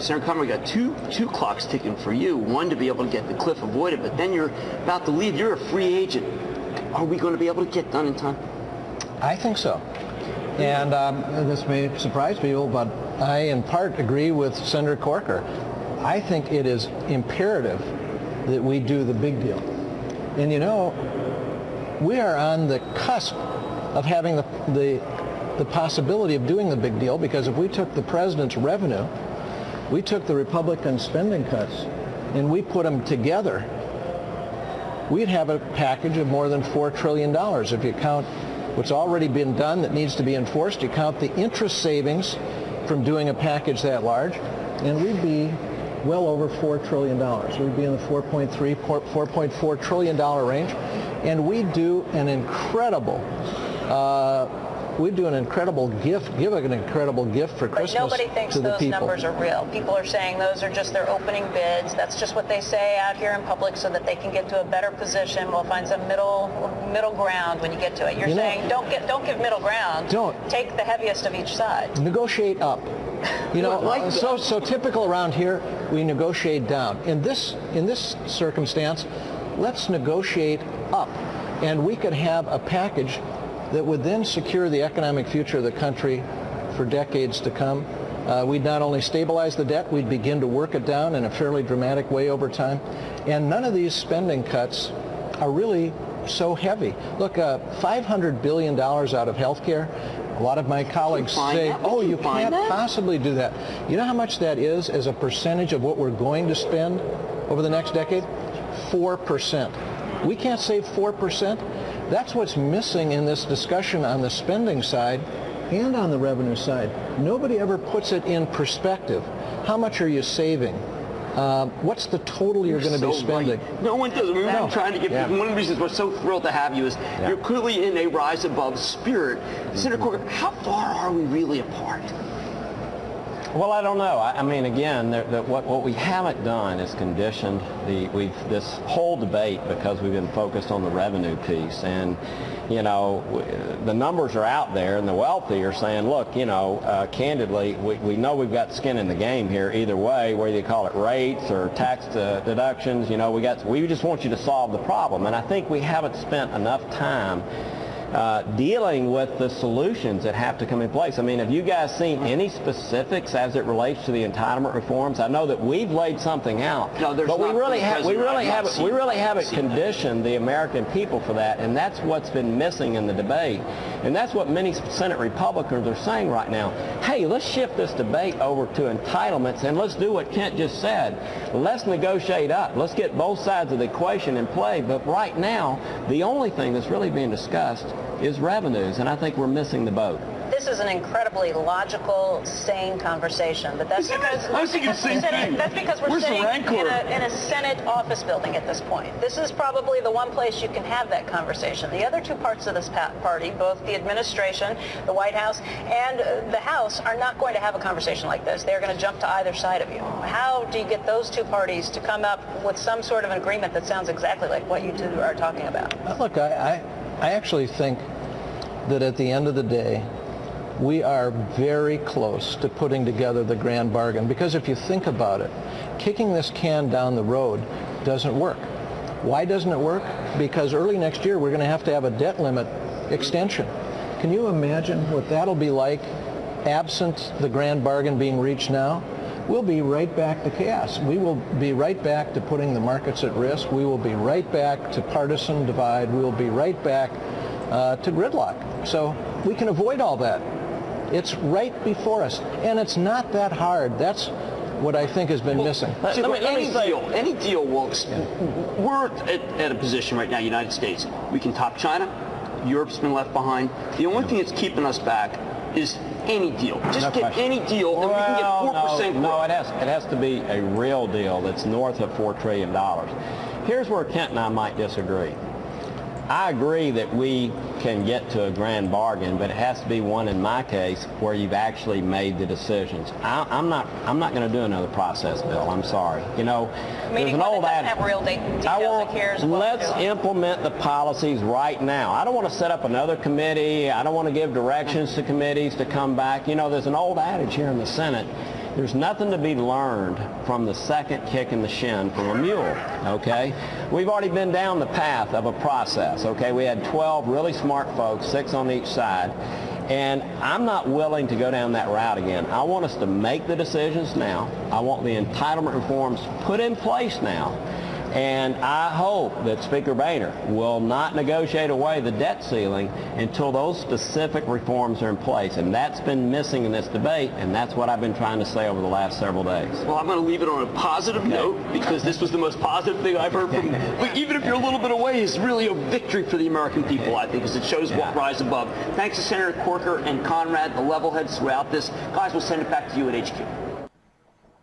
Senator Conrad, we got two clocks ticking for you. One to be able to get the cliff avoided, but then you're about to leave. You're a free agent. Are we going to be able to get done in time? I think so. And this may surprise people, but I in part agree with Senator Corker. I think it is imperative that we do the big deal. And you know, we are on the cusp of having the possibility of doing the big deal, because if we took the president's revenue, we took the Republican spending cuts, and we put them together, we'd have a package of more than $4 trillion. If you count what's already been done that needs to be enforced, you count the interest savings from doing a package that large, and we'd be well over $4 trillion. We'd be in the $4.4 trillion range, and we do an incredible gift, give an incredible gift for Christmas to the people. But nobody thinks those numbers are real. People are saying those are just their opening bids. That's just what they say out here in public so that they can get to a better position. We'll find some middle ground when you get to it. You're saying don't give middle ground. Don't. Take the heaviest of each side. Negotiate up. You know, so typical around here, we negotiate down. In this circumstance, let's negotiate up, and we could have a package that would then secure the economic future of the country for decades to come. We'd not only stabilize the debt, we'd begin to work it down in a fairly dramatic way over time. And none of these spending cuts are really so heavy. Look, $500 billion out of health care. A lot of my colleagues say, oh, you can't possibly do that. You know how much that is as a percentage of what we're going to spend over the next decade? 4%. We can't save 4%. That's what's missing in this discussion on the spending side and on the revenue side. Nobody ever puts it in perspective. How much are you saving? What's the total you're going to be spending? Right. No one does. I'm trying to get one of the reasons we're so thrilled to have you is you're clearly in a rise above spirit. Senator Corker, how far are we really apart? Well, I don't know. I mean, again, what we haven't done is conditioned this whole debate because we've been focused on the revenue piece. And, you know, the numbers are out there, and the wealthy are saying, look, you know, candidly, we know we've got skin in the game here either way, whether you call it rates or tax deductions. You know, we just want you to solve the problem. And I think we haven't spent enough time dealing with the solutions that have to come in place. I mean, have you guys seen any specifics as it relates to the entitlement reforms? I know that we've laid something out, but we really haven't conditioned the American people for that, and that's what's been missing in the debate. And that's what many Senate Republicans are saying right now. Hey, let's shift this debate over to entitlements, and let's do what Kent just said. Let's negotiate up. Let's get both sides of the equation in play. But right now, the only thing that's really being discussed is revenues, and I think we're missing the boat. This is an incredibly logical, sane conversation, but that's because we're sitting in a Senate office building at this point. This is probably the one place you can have that conversation. The other two parts of this party, both the administration, the White House, and the House, are not going to have a conversation like this. They're going to jump to either side of you. How do you get those two parties to come up with some sort of an agreement that sounds exactly like what you two are talking about? Look, I actually think that at the end of the day, we are very close to putting together the grand bargain, because if you think about it, kicking this can down the road doesn't work. Why doesn't it work? Because early next year we're going to have a debt limit extension. Can you imagine what that'll be like absent the grand bargain being reached now? We'll be right back to chaos. We will be right back to putting the markets at risk. We will be right back to partisan divide. We will be right back to gridlock. So we can avoid all that. It's right before us, and it's not that hard. That's what I think has been missing. Any deal works. We're at a position right now, United States. We can top China. Europe's been left behind. The only thing that's keeping us back is any deal. Just get any deal, and we can get 4% growth. No, it has to be a real deal that's north of $4 trillion. Here's where Kent and I might disagree. I agree that we can get to a grand bargain, but it has to be one, in my case, where you've actually made the decisions. I'm not going to do another process bill. I'm sorry. You know, there's an old adage. Let's implement the policies right now. I don't want to set up another committee. I don't want to give directions to committees to come back. You know, there's an old adage here in the Senate. there's nothing to be learned from the second kick in the shin from a mule, okay? We've already been down the path of a process, okay? We had 12 really smart folks, 6 on each side, and I'm not willing to go down that route again. I want us to make the decisions now. I want the entitlement reforms put in place now. And I hope that Speaker Boehner will not negotiate away the debt ceiling until those specific reforms are in place. And that's been missing in this debate, and that's what I've been trying to say over the last several days. Well, I'm going to leave it on a positive note, because this was the most positive thing I've heard from, but even if you're a little bit away, it's really a victory for the American people, I think, because it shows what rise above. Thanks to Senator Corker and Conrad, the level heads throughout this. Guys, we'll send it back to you at HQ.